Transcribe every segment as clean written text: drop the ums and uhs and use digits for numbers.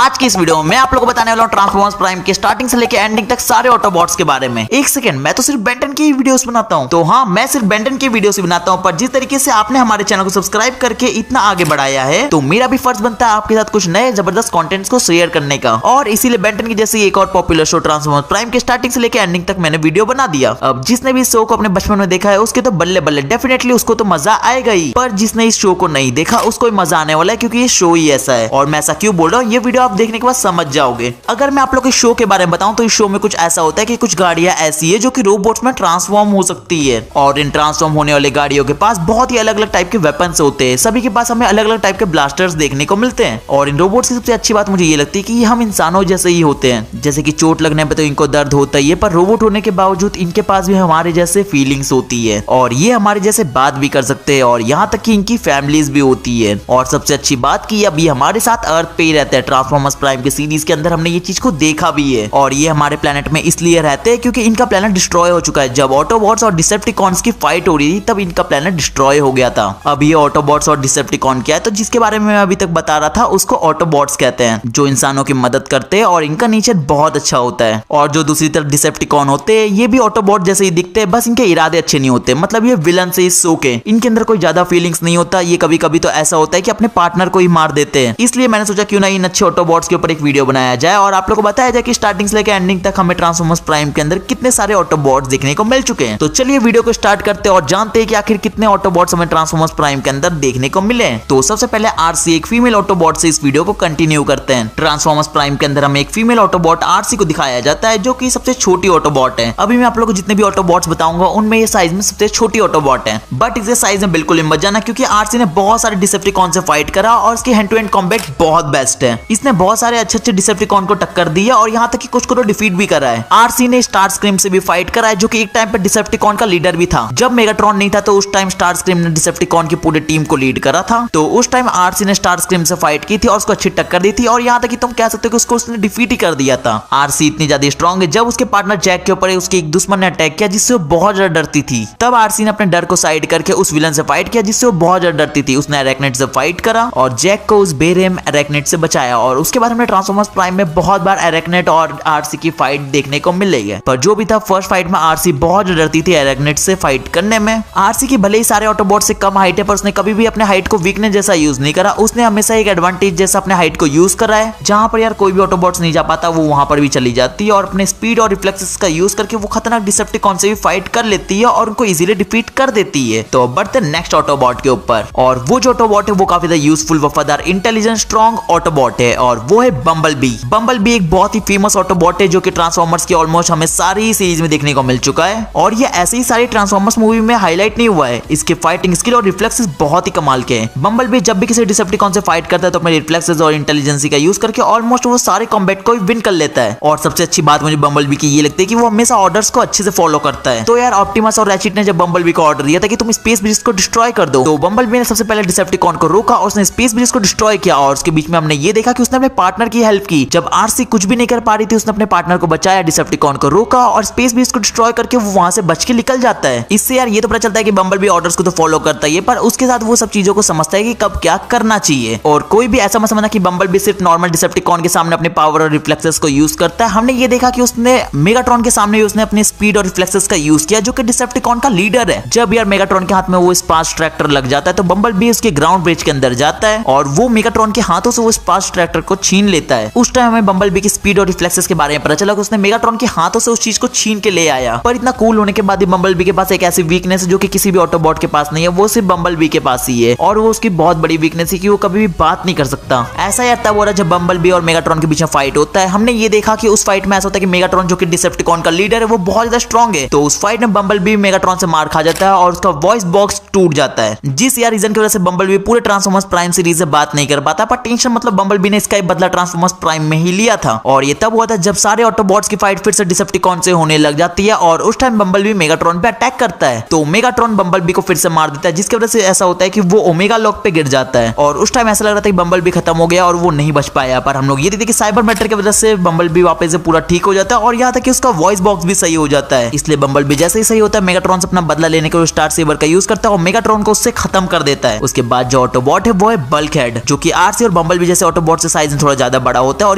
आज की इस वीडियो में मैं आप लोगों को बताने वाला हूँ ट्रांसफॉर्मर्स प्राइम के स्टार्टिंग से लेकर एंडिंग तक सारे ऑटोबॉट्स के बारे में। एक सेकंड, मैं तो सिर्फ बेंटन की वीडियोस बनाता हूँ। तो हाँ, मैं सिर्फ बेंटन की वीडियोस बनाता हूँ, पर जिस तरीके से आपने हमारे चैनल को सब्सक्राइब करके इतना आगे बढ़ाया है, तो मेरा भी फर्ज बनता है आपके साथ कुछ नए जबरदस्त कंटेंट्स को शेयर करने का। और इसीलिए बेंटन की जैसे एक और पॉपुलर शो ट्रांसफॉर्मर्स प्राइम के स्टार्टिंग से लेकर एंडिंग तक मैंने वीडियो बना दिया। अब जिसने भी इस शो को अपने बचपन में देखा है उसके तो बल्ले बल्ले, डेफिनेटली उसको तो मजा आएगा ही। पर जिसने इस शो को नहीं देखा उसको मजा आने वाला है, क्योंकि ये शो ही ऐसा है। और मैं ऐसा क्यों बोल रहा हूँ, ये वीडियो आप देखने के बाद समझ जाओगे। अगर मैं आप लोग के शो के बारे में बताऊं तो इस शो में कुछ ऐसा होता है कि कुछ गाड़ियां ऐसी है जो कि रोबोट्स में ट्रांसफॉर्म हो सकती है। और इन ट्रांसफॉर्म होने वाली गाड़ियों के पास बहुत ही अलग अलग टाइप के वेपन्स होते हैं। सभी के पास हमें अलग अलग टाइप के ब्लास्टर्स देखने को मिलते हैं। और इन रोबोट्स की सबसे अच्छी बात मुझे ये लगती है कि हम इंसानों जैसे ही होते हैं। जैसे कि चोट लगने पे तो इनको दर्द होता ही है, पर रोबोट होने के बावजूद इनके पास भी हमारे जैसे फीलिंग्स होती है और ये हमारे जैसे बात भी कर सकते हैं। और यहाँ तक कि इनकी फैमिलीज भी होती है। और सबसे अच्छी बात कि अभी हमारे साथ अर्थ पे ही रहते हैं। ट्रांसफॉर्मर्स प्राइम के सीरीज के अंदर हमने ये चीज को देखा भी है। और ये हमारे प्लेनेट में इसलिए रहते हैं क्योंकि इनका प्लेनेट डिस्ट्रॉय हो चुका है। जब ऑटोबॉट्स और डिसेप्टिकॉन्स की फाइट हो रही थी तब इनका प्लेनेट डिस्ट्रॉय हो गया था। अब ये ऑटोबॉट्स और डिसेप्टिकॉन क्या है, तो जिसके बारे में मैं अभी तक बता रहा था उसको ऑटोबॉट्स कहते हैं, जो इंसानों की मदद करते हैं और इनका नेचर बहुत अच्छा होता है। और जो दूसरी तरफ डिसेप्टिकॉन होते हैं ये भी ऑटोबॉट जैसे ही दिखते हैं, बस इनके इरादे अच्छे नहीं होते। मतलब ये विलन से इस शो के, इनके अंदर कोई ज्यादा फीलिंग्स नहीं होता। ये कभी कभी तो ऐसा होता है कि अपने पार्टनर को ही मार देते हैं। इसलिए मैंने सोचा क्यों ना इन अच्छे ऑटोबॉट्स के ऊपर एक वीडियो बनाया जाए और आप लोगों को बताया जाए कि स्टार्टिंग से लेकर एंडिंग तक हमें ट्रांसफॉर्मर्स प्राइम के अंदर कितने सारे ऑटोबॉट्स देखने को मिल चुके हैं। तो चलिए वीडियो को स्टार्ट करते हैं और जानते हैं कि आखिर कितने ऑटोबॉट्स हमें ट्रांसफॉर्मर्स प्राइम के अंदर देखने को मिले। तो सबसे पहले आरसी एक फीमेल ऑटोबॉट से इस वीडियो को कंटिन्यू करते हैं। ट्रांसफॉर्मर्स प्राइम के अंदर हमें एक फीमेल ऑटोबॉट आरसी को दिखाया जाता है, जो कि सबसे छोटी ऑटोबॉट है। अभी मैं आप लोगों को जितने भी ऑटोबॉट्स बताऊंगा उनमें ये साइज में सबसे छोटी ऑटोबॉट है। बट इसे साइज में बिल्कुल मत जाना, क्योंकि आरसी ने बहुत सारे डिसेप्टिकॉन से फाइट करा और इसकी हैंड टू हैंड कॉम्बैट बहुत बेस्ट है। इसने बहुत सारे अच्छे डिसेप्टिकॉन को टक्कर दी है और यहाँ तक कि कुछ को तो डिफीट भी करा है। आरसी ने स्टार स्क्रीम से भी फाइट करा है, जो कि एक टाइम पर डिसेप्टिकॉन का लीडर भी था। जब मेगाट्रॉन नहीं था तो उस टाइम स्टार स्क्रीम ने डिसेप्टिकॉन की पूरी टीम को लीड करा था। तो उस टाइम आरसी ने स्टार स्क्रीम से फाइट की थी और उसको अच्छी टक्कर दी थी। और यहाँ तक कि तुम कह सकते हो कि उसको उसने डिफीट ही कर दिया था। आरसी इतनी ज्यादा स्ट्रॉन्ग है, जब उसके पार्टनर जैक के ऊपर उसके एक दुश्मन ने अटैक किया जिससे वो बहुत ज्यादा डरती थी, तब आरसी ने अपने डर को साइड करके उस विलन से फाइट किया जिससे वो बहुत ज्यादा डरती थी। उसने अरेक्नेट से फाइट करा और जैक को उस बेरहम अरेक्नेट से बचाया। और उसके बाद हमने ट्रांसफॉर्मर्स प्राइम में बहुत बार अरेक्नेट और आरसी की फाइट देखने को मिल रही है। पर जो भी था, फर्स्ट फाइट में आरसी बहुत डरती थी अरेक्नेट से फाइट करने में। आरसी की भले ही सारे ऑटोबॉट से कम हाइट है, पर उसने कभी भी अपने हाइट को वीकनेस जैसा यूज नहीं करा। उसने हमेशा एक एडवांटेज जैसा अपने हाइट को यूज करा है। जहां पर यार कोई भी ऑटोबॉट्स नहीं जा पाता वो वहां पर भी चली जाती है और अपने स्पीड और रिफ्लेक्सेस का यूज करके वो खतरनाक डिसेप्टिकॉन से भी फाइट कर लेती है और उनको इजीली डिफीट कर देती है। तो बढ़ते नेक्स्ट ऑटोबॉट के ऊपर। और वो जो ऑटोबॉट है वो काफी ज्यादा यूजफुल, वफादार, इंटेलिजेंट, स्ट्रॉन्ग ऑटोबॉट है और वो है बम्बलबी। बम्बलबी एक बहुत ही फेमस ऑटोबॉट है जो कि ट्रांसफॉर्मर्स की ऑलमोस्ट हमें सारी सीरीज में देखने को मिल चुका है। और ये ऐसे ही सारी ट्रांसफॉर्मर्स मूवी में हाईलाइट नहीं हुआ है। इसके फाइटिंग स्किल और रिफ्लेक्सेस बहुत ही कमाल के हैं। बम्बलबी जब भी किसी डिसेप्टिकॉन से फाइट करता है तो अपने रिफ्लेक्सेस और इंटेलिजेंसी का यूज करके ऑलमोस्ट वो सारे कॉम्बैट को विन कर लेता है। और सबसे अच्छी बात मुझे बम्बलबी की ये लगती है कि वो हमेशा ऑर्डर्स को अच्छे से फॉलो करता है। तो यार ऑप्टिमस और रैचिट ने जब बम्बलबी को ऑर्डर दिया था कि तुम स्पेस ब्रिज को डिस्ट्रॉय कर दो, तो बम्बलबी ने सबसे पहले डिसेप्टिकॉन को रोका और उसने स्पेस ब्रिज को डिस्ट्रॉय किया। और उसके बीच में हमने ये देखा कि उसने अपने पार्टनर की हेल्प की। जब आरसी कुछ भी नहीं कर पा रही थी उसने अपने पार्टनर को बचाया, डिसेप्टिकॉन को रोका और स्पेस ब्रिज को डिस्ट्रॉय करके वो वहां से बच के निकल जाता है। इससे यार ये तो पता चलता है कि बम्बलबी ऑर्डर्स को तो फॉलो करता है, पर उसके साथ वो सब चीजों को समझता है कि कब क्या करना चाहिए। और कोई भी ऐसा मत समझना कि बम्बलबी सिर्फ नॉर्मल डिसेप्टिकॉन के सामने अपने पावर और रिफ्लेक्सेस को यूज करता है। हमने ये देखा कि उसने मेगाट्रॉन के सामने उसने अपने स्पीड और रिफ्लेक्सेस का यूज किया, जो कि डिसेप्टिकॉन का लीडर है। जब यार मेगाट्रॉन के हाथ में वो स्पार्स ट्रैक्टर लग जाता है तो बम्बलबी उसके ग्राउंड ब्रिज के अंदर जाता है और वो मेगाट्रॉन के हाथों से वो स्पार्स ट्रैक्टर को छीन लेता है। उस टाइम हमें बम्बलबी की स्पीड और रिफ्लेक्सेस के बारे में पता चला कि उसने मेगाट्रॉन के हाथों से उस चीज को छीन के ले आया। पर इतना कूल होने के बाद भी बम्बलबी के पास एक ऐसी वीकनेस है जो कि किसी भी ऑटोबॉट के पास नहीं है, वो सिर्फ बम्बलबी के पास ही है। और वो उसकी बहुत बड़ी वीकनेस है कि वो कभी भी बात नहीं कर सकता। ऐसा यार तब हो रहा जब बम्बलबी और मेगाट्रॉन के बीच में फाइट होता है। हमने ये देखा कि उस फाइट में ऐसा होता है कि मेगाट्रॉन जो कि डिसेप्टिकॉन का लीडर है वो बहुत ज्यादा स्ट्रॉन्ग है। तो उस फाइट में बम्बलबी मेगाट्रॉन से मार खा जाता है और उसका वॉइस बॉक्स टूट जाता है, जिस यार रीजन की वजह से बम्बलबी पूरे ट्रांसफॉर्मर्स प्राइम सीरीज से बात नहीं कर पाता। पर टेंशन मतलब बम्बलबी ने इसका बदला ट्रांसफॉर्मर्स प्राइम में ही लिया था। और ये तब हुआ था जब सारे ऑटोबॉट्स की फाइट फिर से डिसेप्टिकॉन से होने लग जाती है और उस टाइम बम्बलबी मेगाट्रॉन पे अटैक करता है। तो मेगाट्रॉन बम्बलबी को फिर से मार देता है, जिसकी वजह से ऐसा होता है कि वो ओमेगा लॉक पे गिर जाता है। और उस टाइम ऐसा लग रहा था कि बम्बलबी खत्म हो गया और वो नहीं बच पाया। पर हम लोग ये देखते कि साइबर मैटर की वजह से बम्बलबी वापस से पूरा ठीक हो जाता है और यहाँ तक कि उसका वॉइस बॉक्स भी सही हो जाता है। इसलिए बम्बलबी जैसे ही सही होता है मेगाट्रॉन से अपना बदला लेने के लिए स्टार सेबर का यूज करता है और मेगाट्रॉन को उससे खत्म कर देता है। उसके बाद जो ऑटोबॉट है वो है बल्कहेड, जो कि आरसी और बम्बलबी जैसे ऑटोबॉट से साइज साइज में थोड़ा ज्यादा बड़ा होता है और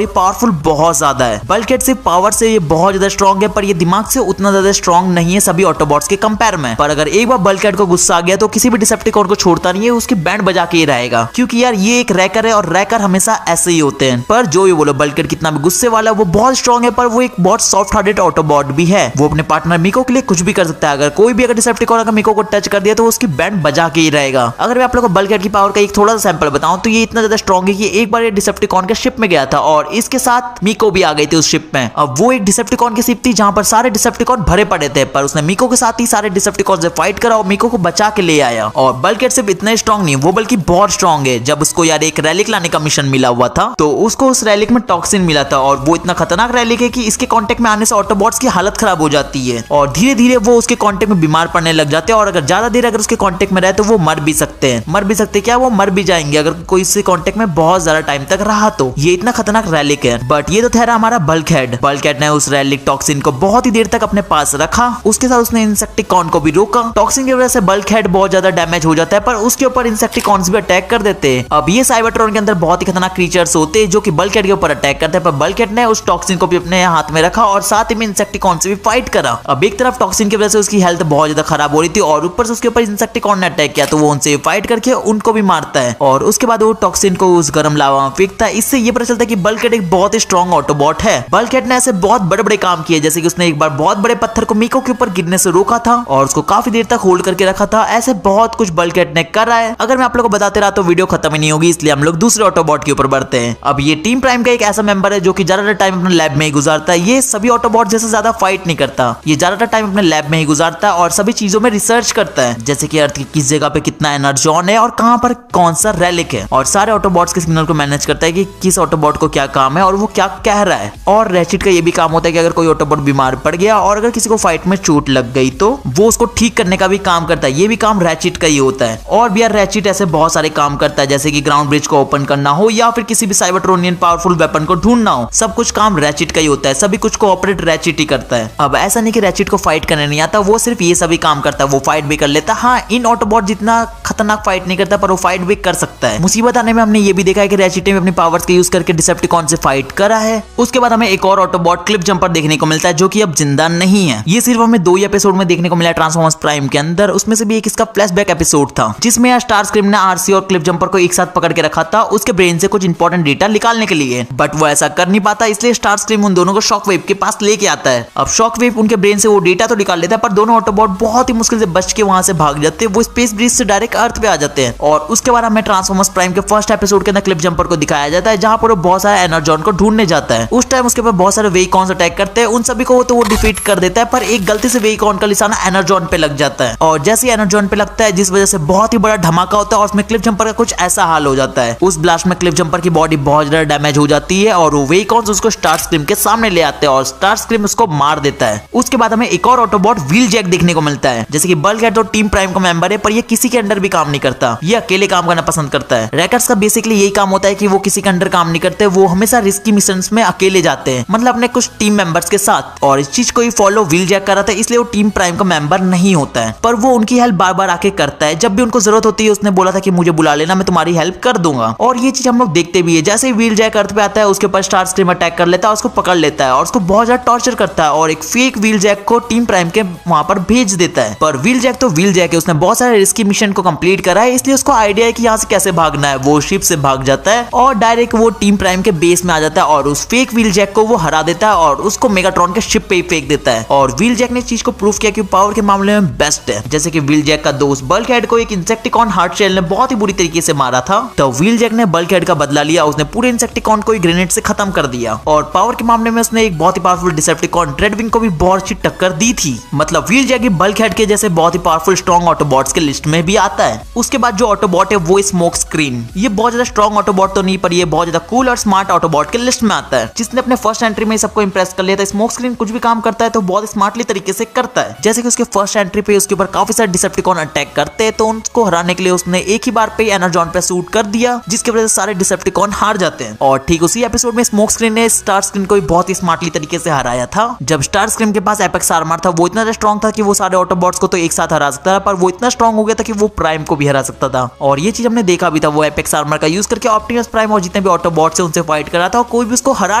ये पावरफुल बहुत ज्यादा है। बल्कहेड सिर्फ पावर से ये बहुत ज्यादा स्ट्रॉन्ग है, पर ये दिमाग से उतना ज्यादा स्ट्रॉन्ग नहीं है सभी ऑटोबॉट्स के कंपेयर में। पर अगर एक बार बल्कहेड को गुस्सा आ गया तो किसी भी डिसेप्टिकॉन को छोड़ता नहीं है, उसकी बैंड बजा के ही रहेगा, क्योंकि यार ये एक रैकर है और रैकर हमेशा ऐसे ही होते हैं। पर जो ये बोलो बल्कहेड कितना भी गुस्से वाला है, वो बहुत स्ट्रॉन्ग है, पर वो एक बहुत सॉफ्ट हार्टेड ऑटोबॉट भी है। वो अपने पार्टनर मिको के लिए कुछ भी कर सकता है। अगर कोई भी अगर डिसेप्टिकॉन अगर मिको को टच कर दिया तो उसकी बैंड बजा के ही रहेगा। अगर मैं आप लोगों को बल्कहेड की पावर का एक थोड़ा सा सैंपल बताऊं तो ये इतना ज्यादा स्ट्रॉन्ग है कि एक बार ये डिसेप्टिकॉन के शिप में गया था और इसके साथ मिको भी आ गई थी उस शिप में। अब वो एक डिसेप्टिकॉन की शिप थी जहां पर सारे डिसेप्टिकॉन भरे पड़े थे, पर उसने मिको के साथ ही सारे डिसेप्टिकॉन से फाइट करा और मिको को बचा के ले आया। और बल्कहेड सिर्फ इतना स्ट्रॉन्ग नहीं, वो बल्कि बहुत स्ट्रॉन्ग है। जब उसको यार एक रैलिक लाने का मिशन मिला हुआ था तो उसको उस रैलिक में टॉक्सिन मिला था और वो इतना खतरनाक रैलिक है कि इसके कांटेक्ट में आने से ऑटोबॉट्स की हालत खराब हो जाती है और धीरे धीरे वो उसके कांटेक्ट में बीमार पड़ने लग जाते हैं और अगर ज्यादा देर अगर उसके कांटेक्ट में रहे तो वो मर भी सकते हैं। मर भी सकते क्या, वो मर भी जाएंगे अगर कोई इससे कांटेक्ट में बहुत ज्यादा टाइम तक रहा तो। ये इतना खतरनाक रैलिक है। बट ये तो ठहरा हमारा बल्कहेड। बल्कहेड ने उस रैलिक टॉक्सिन को बहुत ही देर तक अपने पास रखा, उसके साथ उसने इंसेक्टिकॉन को भी रोका। टॉक्सिन की वजह से बल्कहेड बहुत ज्यादा डैमेज हो जाता है, पर उसके ऊपर इंसेक्टिकॉन्स भी अटैक कर देते हैं। अब ये साइबरट्रॉन के अंदर बहुत ही खतरनाक क्रीचर्स होते हैं जो कि बल्कहेड के ऊपर अटैक करते हैं, पर बल्कहेड ने उस टॉक्सिन को भी अपने हाथ में रखा और साथ ही में इंसेक्टिकॉन से भी फाइट करा। अब एक तरफ टॉक्सिन की वजह से उसकी हेल्थ बहुत ज्यादा खराब हो रही थी और ऊपर से उसके ऊपर इंसेक्टिकॉन ने अटैक किया, तो वो उनसे फाइट करके उनको भी मारता है और उसके बाद वो टॉक्सिन को उस गर्म लावा में फेंकता है। इससे ये पता चलता है कि बल्कहेड एक बहुत ही स्ट्रॉन्ग ऑटोबॉट है। बल्कहेड ने ऐसे बहुत बड़े बड़े काम किए, जैसे कि उसने एक बार बहुत बड़े पत्थर को मिको के ऊपर गिरने से रोका था और उसको काफी देर तक होल्ड करके रखा था। ऐसे बहुत कुछ बल्कहेड ने करा है। अगर मैं आप लोगों को बताते रहा तो वीडियो खत्म ही नहीं होगी, इसलिए हम लोग दूसरे ऑटोबॉट के ऊपर बढ़ते हैं। अब ये टीम प्राइम का एक ऐसा मेंबर है जो कि ज्यादातर टाइम अपने लैब में ही गुजारता है। ये सभी ऑटोबॉट जैसे ज्यादा फाइट नहीं करता, ये ज्यादातर टाइम अपने लैब में ही गुजारता है और सभी चीजों में रिसर्च करता है, जैसे कि अर्थ की किस जगह पे कितना एनर्जॉन है और कहां पर कौन सा रैलिक है, और सारे ऑटोबॉट्स के सिग्नल को मैनेज करता है कि किस ऑटोबॉट को क्या काम है और वो क्या कह रहा है। और रैचिट का ये भी काम होता है कि अगर कोई ऑटोबॉट बीमार पड़ गया और अगर किसी को फाइट में चोट लग गई तो वो उसको ठीक करने का भी काम करता है। ये भी काम रैचिट का ही होता है। और भी यार रैचिट ऐसे बहुत सारे काम करता है, जैसे कि ग्राउंड ब्रिज को ओपन करना हो या फिर किसी भी साइबरट्रोनियन पावरफुल वेपन को ढूंढना हो, सब कुछ काम रैचिट का ही होता है। सभी कुछ को ऑपरेट रैचिट ही करता है। अब ऐसा नहीं कि रैचिट को फाइट करने नहीं आता, वो सिर्फ ये सभी काम करता है। वो फाइट भी कर लेता है, हाँ इन ऑटोबॉट जितना खतरनाक फाइट नहीं करता, पर वो फाइट भी कर सकता है। मुसीबत आने में हमने ये भी देखा है कि रैचिट ने अपनी पावर्स का यूज करके डिसेप्टिकॉन से फाइट करा है। उसके बाद हमें एक और ऑटोबॉट क्लिफ जंपर देखने को मिलता है जो कि अब जिंदा नहीं है। ये सिर्फ हमें 2 एपिसोड में देखने को मिला ट्रांसफॉर्मर्स प्राइम के अंदर। उसमें से भी एक इसका फ्लैशबैक एपिसोड था जिसमें यार स्टारस्क्रीम ने आरसी और क्लिफ जंपर को एक साथ पकड़ के रखा था उसके ब्रेन से कुछ इंपॉर्टेंट डेटा निकालने के लिए, बट वो ऐसा कर नहीं पाता, इसलिए स्टारस्क्रीम उन दोनों को शॉकवेव के पास लेके आता है। अब शॉकवेव उनके ब्रेन से वो डेटा तो निकाल लेता है, पर दोनों ऑटोबॉट बहुत ही मुश्किल से बच के वहां से भाग जाते हैं। वो स्पेस ब्रिज से डायरेक्ट अर्थ पे आ जाते हैं और उसके बाद हमें ट्रांसफॉर्मर्स प्राइम के फर्स्ट एपिसोड के अंदर क्लिफ जंपर को दिखाया जाता है, जहां पर वो बहुत सारे एनर्जॉन को ढूंढने जाता है। उस टाइम उसके ऊपर बहुत सारे वेहिकॉन्स अटैक करते हैं, उन सभी को तो वो डिफीट कर देता है, पर एक गलती से वेहिकॉन का निशाना एनर्जॉन पे लग जाता है और जैसे ही एनर्जॉन पे लगता है जिस वजह से बहुत ही बड़ा धमाका होता है और उसमें क्लिफ जंपर का कुछ ऐसा हाल हो जाता है। उस ब्लास्ट में क्लिफ जंपर की बॉडी बहुत ज्यादा डैमेज हो जाती है और वो वेहिकॉन्स उसको स्टारस्क्रीम के सामने ले आते हैं और स्टारस्क्रीम उसको मार देता है। उसके बाद हमें एक और ऑटोबॉट व्हील जैक देखने को मिलता है। जैसे कि बल्कहेड तो टीम प्राइम का मेंबर है, पर ये किसी के अंडर भी काम नहीं करता, ये अकेले काम करना पसंद करता है। रैकर्स का बेसिकली यही काम होता है कि वो किसी के अंडर काम नहीं करते, वो हमेशा रिस्की मिशंस में अकेले जाते हैं, मतलब अपने कुछ टीम मेंबर्स के साथ। और इस चीज को ही फॉलो व्हील जैक कर रहा था, इसलिए वो टीम प्राइम का मेंबर नहीं होता है, पर वो उनकी हेल्प बार बार आके करता है। जब भी उनको जरूरत होती है उसने बोला था कि मुझे बुला लेना, मैं तुम्हारी हेल्प कर दूंगा। और ये चीज हम लोग देखते भी है। जैसे ही व्हील जैक अर्थ पे आता है उसके ऊपर स्टारस्क्रीम अटैक कर लेता है, उसको पकड़ लेता है और उसको बहुत ज्यादा टॉर्चर करता है और एक फेक व्हील जैक को टीम प्राइम के वहां पर भेज देता है। पर व्हील जैक तो व्हील जैक है, उसने बहुत सारे रिस्की मिशन को कंप्लीट करा है, इसलिए उसको आइडिया है कि यहाँ से कैसे भागना है। वो शिप से भाग जाता है और डायरेक्ट वो टीम प्राइम के बेस में आ जाता है और उस फेक व्हील जैक को वो हरा देता है और उसको मेगाट्रॉन के शिप पे ही फेंक देता है। और व्हील जैक ने इस चीज को प्रूव किया कि पावर के मामले में बेस्ट है। जैसे कि व्हील जैक का दोस्त बल्कहेड को एक इंसेक्टिकॉन हार्ड शेल ने बहुत ही बुरी तरीके से मारा था, तो व्हील जैक ने बल्कहेड का बदला लिया, उसने पूरे इंसेक्टिकॉन को ग्रेनेड से खत्म कर दिया। और पावर के मामले में उसने एक बहुत ही पावरफुल डिसेप्टिकॉन ड्रेडविंग को भी बहुत अच्छी टक्कर दी थी। मतलब व्हील जैक बल्कहेड के जैसे बहुत ही पावरफुल स्ट्रॉन्ग ऑटोबॉट्स के लिस्ट में भी आता है। उसके बाद जो ऑटोबॉट है वो स्मोक स्क्रीन, ये बहुत ज्यादा स्ट्रॉन्ग ऑटोबॉट तो नहीं, पर ये बहुत ज्यादा कूल और स्मार्ट ऑटोबॉट के लिस्ट में आता है, जिसने अपने फर्स्ट एंट्री में सबको इंप्रेस कर लिया था। स्मोक स्क्रीन कुछ भी काम करता है तो बहुत स्मार्टली तरीके से करता है। जैसे कि उसके फर्स्ट एंट्री पे उसके ऊपर काफी सारे डिसेप्टिकॉन अटैक करते हैं, तो उनको हराने के लिए उसने एक ही बार पे एनर्जॉन पे शूट कर दिया, जिसकी वजह से सारे डिसेप्टिकॉन हार जाते हैं। और ठीक उसी एपिसोड में स्मोक स्क्रीन ने स्टारस्क्रीम को भी बहुत ही स्मार्टली तरीके से हराया था। जब स्टारस्क्रीम के पास एपेक्स आर्मर था, वो इतना ज्यादा स्ट्रॉन्ग था कि वो सारे ऑटोबॉट्स को तो एक साथ हरा सकता था, पर वो इतना स्ट्रॉन्ग हो गया था कि वो प्राइम को भी हरा सकता था। और ये चीज हमने देखा भी था, वो एपेक्स आर्मर का यूज करके ऑप्टिमस प्राइम और जितने भी भी ऑटोबॉट्स है उनसे फाइट कर रहा था और कोई भी उसको हरा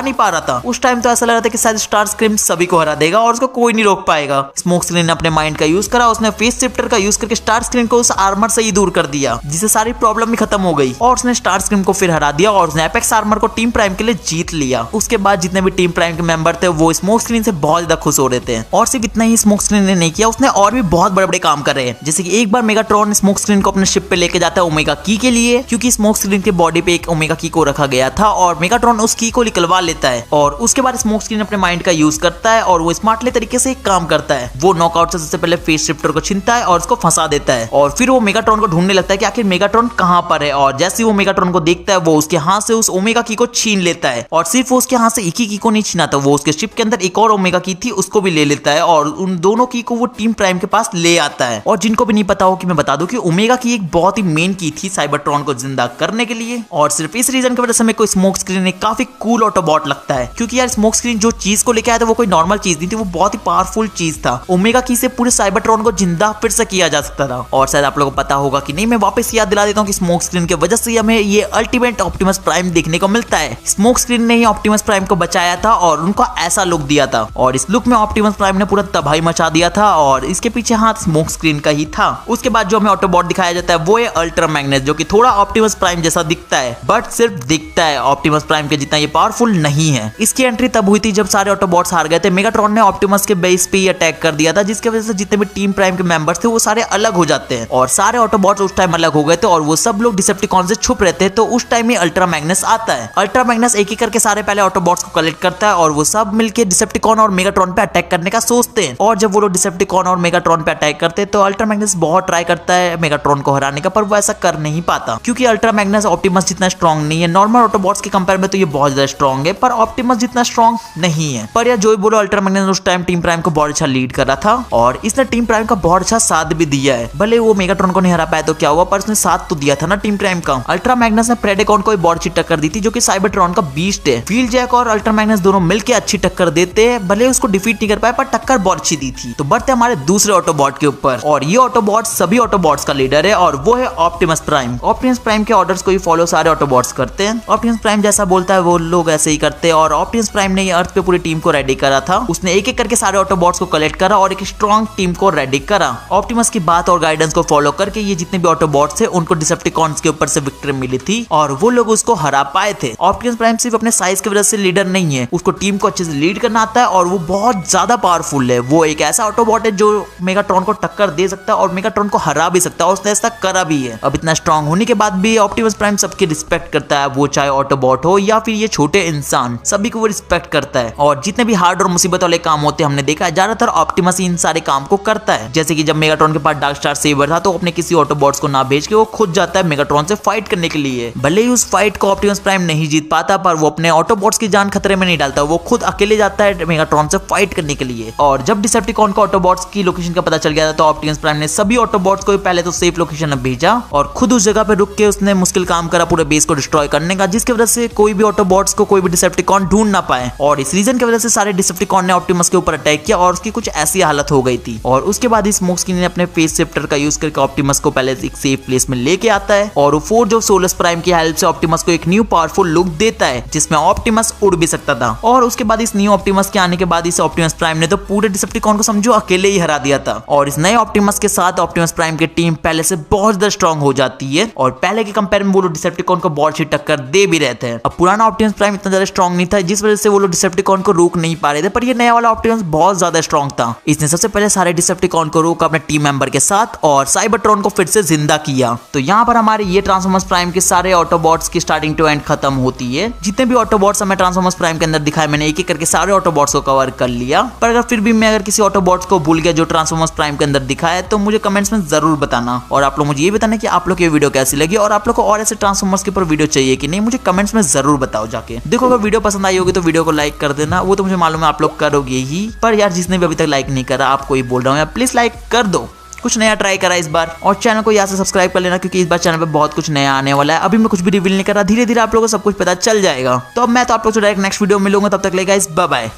नहीं पा रहा था। उस टाइम तो ऐसा लग रहा था कि शायद स्टार स्क्रीम सभी को हरा देगा और उसको कोई नहीं रोक पाएगा। स्मोक स्क्रीन ने अपने माइंड का यूज करा, उसने फेस शिफ्टर का यूज करके स्टार स्क्रीन को उस आर्मर से ही दूर कर दिया, जिससे सारी प्रॉब्लम भी खत्म हो गई और उसने स्टार स्क्रीन को फिर हरा दिया और उसने एपेक्स आर्मर को टीम प्राइम के लिए जीत लिया। उसके बाद जितने भी टीम प्राइम के मेंबर थे वो स्मोक स्क्रीन से बहुत ज्यादा खुश हो रहे थे। और सिर्फ इतना ही स्मोक स्क्रीन ने नहीं किया, उसने और भी बहुत बड़े बड़े काम करे, जैसे कि एक बार मेगाट्रॉन स्मोक स्क्रीन को अपने शिप पे लेके जाता है ओमेगा की के लिए, क्योंकि स्मोक स्क्रीन के बॉडी पे एक ओमेगा की को रखा गया था और मेगाट्रॉन उस की को निकलवा लेता है और उसके बाद स्मोक स्क्रीन अपने माइंड का यूज करता है और वो स्मार्टली तरीके से एक काम करता है। वो नॉकआउट से सबसे पहले फेस शिफ्टर को छीनता है और उसको फंसा देता है और फिर वो मेगाट्रॉन को ढूंढने लगता है कि आखिर मेगाट्रॉन कहां पर है। और जैसे वो मेगाट्रॉन को देखता है वो उसके हाथ से उस ओमेगा की को छीन लेता है और सिर्फ वो उसके हाथ से एक ही की को नहीं छीना था, वो उसके शिप के अंदर एक और ओमेगा की थी उसको भी ले लेता है और उन दोनों की को वो टीम प्राइम के पास ले आता है। और जिनको भी नहीं पता हो कि मैं बता दूं कि ओमेगा की एक बहुत ही मेन की थी साइबरट्रॉन को जिंदा करने के लिए और सिर्फ इस रीजन की वजह से मेरे को स्मोक स्क्रीन एक काफी कूल ऑटोबॉट लगता है, क्योंकि यार स्मोक स्क्रीन जो चीज को लेके आया था वो कोई नॉर्मल चीज नहीं थी, वो बहुत ही पावरफुल चीज था। ओमेगा की से पूरे साइबरट्रॉन को जिंदा फिर से किया जा सकता था। और शायद आप लोगों को पता होगा कि नहीं, मैं वापस याद दिला देता हूँ कि स्मोक स्क्रीन की वजह से हमें ये अल्टीमेट ऑप्टिमस प्राइम देखने को मिलता है। स्मोक स्क्रीन ने ही ऑप्टिमस प्राइम को बचाया था और उनको ऐसा लुक दिया था और इस लुक में ऑप्टिमस प्राइम ने पूरा तबाही मचा दिया था और इसके पीछे हाथ स्मोक स्क्रीन का ही था। उसके बाद जो हमें ऑटोबॉट दिखाया जाता है वो है अल्ट्रा मैग्नेस, जो कि थोड़ा ऑप्टिमस प्राइम जैसा दिखता है बट सिर्फ दिखता है, ऑप्टिमस प्राइम के जितना ये पावरफुल नहीं है। इसकी एंट्री तब हुई थी जब सारे ऑटोबॉट्स हार गए थे। मेगाट्रॉन ने ऑप्टिमस के बेस पे ही अटैक कर दिया था, जिसकी वजह से जितने भी टीम प्राइम के मेंबर्स थे वो सारे अलग हो जाते हैं और सारे ऑटोबॉट्स उस टाइम अलग हो गए थे और वो सब लोग डिसेप्टिकॉन से छुप रहते हैं। तो उस टाइम ही अल्ट्रा मैग्नेस आता है। अल्ट्रा मैग्नेस एक एक करके सारे पहले ऑटोबॉट्स को कलेक्ट करता है और वो सब मिलके डिसेप्टिकॉन और मेगाट्रॉन पे अटैक करने का सोचते हैं। और जब वो लोग डिसेप्टिकॉन और मेगाट्रॉन पे अटैक करते हैं तो अल्ट्रा मैग्नेस बहुत ट्राई करता है मेगाट्रॉन को हराने का, पर वो ऐसा कर नहीं पाता, क्योंकि अल्ट्रा मैग्नेस ऑप्टिमस जितना स्ट्रॉन्ग नहीं है। नॉर्मल ऑटोबॉट्स के कंपेयर में तो ये बहुत ज्यादा स्ट्रॉन्ग है, पर ऑप्टिमस जितना स्ट्रॉन्ग नहीं है। पर यार जो भी बोलो, अल्ट्रा मैग्नेस उस टाइम टीम प्राइम को बहुत अच्छा लीड कर रहा था और इसने टीम प्राइम का बहुत अच्छा साथ भी दिया है। भले वो मेगाट्रॉन को नहीं हरा पाया तो क्या हुआ, पर उसने साथ तो दिया था ना टीम प्राइम का। अल्ट्रा मैग्नेस ने प्रेडेकॉन को बहुत अच्छी टक्कर दी थी, जो कि साइबरट्रॉन का बीस्ट है। व्हील जैक और अल्ट्रा मैग्नेस दोनों मिलकर अच्छी टक्कर देते हैं, भले उसको डिफीट नहीं कर पाए पर टक्कर बहुत अच्छी दी थी। तो बढ़ते हमारे दूसरे ऑटोबॉट के ऊपर और ये ऑटोबॉट सभी ऑटोबॉट्स का लीडर है और वो है ऑप्टिमस प्राइम। ऑप्टिमस प्राइम के ऑर्डर्स को ही फॉलो सारे ऑटोबॉट्स करते हैं। ऑप्टिमस प्राइम जैसा बोलता है वो लोग ऐसे ही करते हैं और ऑप्टिमस प्राइम ने अर्थ पे पूरी टीम को रेडी करा था। उसने एक एक करके सारे ऑटोबॉट्स को कलेक्ट करा और एक स्ट्रॉन्ग टीम को रेडी करा। ऑप्टिमस की बात और गाइडेंस को फॉलो करके ये जितने भी ऑटोबॉट्स थे उनको डिसेप्टिकॉन्स के ऊपर से विक्ट्री मिली थी और वो लोग उसको हरा पाए थे। ऑप्टिमस प्राइम सिर्फ अपने साइज की वजह से लीडर नहीं है, उसको टीम को अच्छे से लीड करना आता है और वो बहुत ज्यादा पावरफुल है। वो एक ऐसा ऑटोबॉट है जो मेगाट्रॉन को टक्कर दे सकता है और मेगाट्रॉन को हरा भी सकता है और उसने ऐसा करा भी है। अब इतना स्ट्रॉन्ग होने के बाद भी ऑप्टिमस प्राइम सबकी रिस्पेक्ट करता है, वो चाहे ऑटोबॉट हो या फिर ये छोटे इंसान, सभी को वो रिस्पेक्ट करता है। और जितने भी हार्ड और मुसीबत वाले काम होते हैं हमने देखा है ज्यादातर ऑप्टिमस इन सारे काम को करता है। जैसे कि जब मेगाट्रॉन के पास डार्क स्टार सेवर था तो अपने किसी ऑटोबॉट्स को ना भेज के वो खुद जाता है मेगाट्रॉन से फाइट करने के लिए। भले ही उस फाइट को ऑप्टिमस प्राइम नहीं जीत पाता पर वो अपने ऑटोबॉट्स की जान खतरे में नहीं डालता, वो खुद अकेले जाता है मेगाट्रॉन से फाइट करने के लिए। और जब डिसेप्टिकॉन को ऑटोबॉट्स की लोकेशन का पता चल गया था तो ऑप्टिमस प्राइम ने सभी ऑटोबॉट्स को पहले तो सेफ लोकेशन में भेजा और खुद उस जगह पे रुक के उसने मुश्किल काम करा पूरे बेस को डिस्ट्रॉय करने का, जिसकी वजह से कोई भी ऑटोबॉट्स को कोई भी डिसेप्टिकॉन ढूंढ ना पाए। और इस रीजन की वजह से सारे डिसेप्टिकॉन ने ऑप्टिमस के ऊपर अटैक किया और उसकी कुछ ऐसी हालत हो गई थी। और उसके बाद स्मोक स्क्रीन ने अपने फेस शिफ्टर का यूज करके ऑप्टिमस को पहले एक सेफ प्लेस में लेके आता है और वो फोर्ज ऑफ सोलस प्राइम की हेल्प से ऑप्टिमस को एक न्यू पावरफुल लुक देता है जिसमें ऑप्टिमस उड़ भी सकता था। और उसके बाद इस न्यू ऑप्टिमस के आने के बाद इस ऑप्टिमस प्राइम ने तो पूरे डिसेप्टिकॉन को समझो अकेले ही हरा दिया था। और इस नए ऑप्टिमस के साथ ऑप्टिमस प्राइम की टीम पहले से बहुत ज्यादा स्ट्रॉन्ग हो जाती है और पहले के कंपेयर में वो लोग डिसेप्टिकॉन को बहुत अच्छी टक्कर दे भी रहते हैं। अब पुराना ऑप्टिमस प्राइम इतना ज्यादा स्ट्रॉन्ग नहीं था जिस वजह से वो लोग डिसेप्टिकॉन को रोक नहीं पा रहे थे, पर ये नया वाला ऑप्टिमस बहुत ज्यादा स्ट्रॉन्ग था। इसने सबसे पहले सारे डिसेप्टिकॉन को रोका अपने टीम मेंबर के साथ और साइबरट्रॉन को फिर से जिंदा किया। तो यहाँ पर हमारे ये ट्रांसफॉर्मर्स प्राइम के सारे ऑटोबॉट्स की स्टार्टिंग टू एंड खत्म होती है। जितने भी ऑटोबॉट्स हमें ट्रांसफॉर्मर्स प्राइम के अंदर दिखाए मैंने एक एक करके सारे ऑटोबॉट्स को कवर कर लिया। पर अगर फिर भी मैं अगर किसी ऑटोबॉट्स को भूल गया जो ट्रांसफॉर्मर्स प्राइम के अंदर दिखा है तो मुझे कमेंट्स में जरूर बताना। और आप लोग मुझे ये बताना कि आप लोग ये वीडियो कैसी लगी और आप लोग को और ऐसे ट्रांसफॉर्मर्स के ऊपर वीडियो चाहिए कि नहीं, मुझे कमेंट्स में जरूर बताओ जाके। देखो अगर वीडियो पसंद आई होगी तो वीडियो को लाइक कर देना, वो तो मुझे मालूम है आप लोग करोगे ही, पर यार जिसने भी अभी तक लाइक नहीं करा आपको ही बोल रहा हूँ यार प्लीज लाइक कर दो। कुछ नया ट्राई करा इस बार और चैनल को यहाँ से सब्सक्राइब कर लेना क्योंकि इस बार चैनल पे बहुत कुछ नया आने वाला है। अभी मैं कुछ भी रिवील नहीं कर रहा, धीरे धीरे आप लोगों को सब कुछ पता चल जाएगा। तो अब मैं तो आप लोग से डायरेक्ट नेक्स्ट वीडियो में मिलूंगा, तब तक ले गाइस बाय बाय।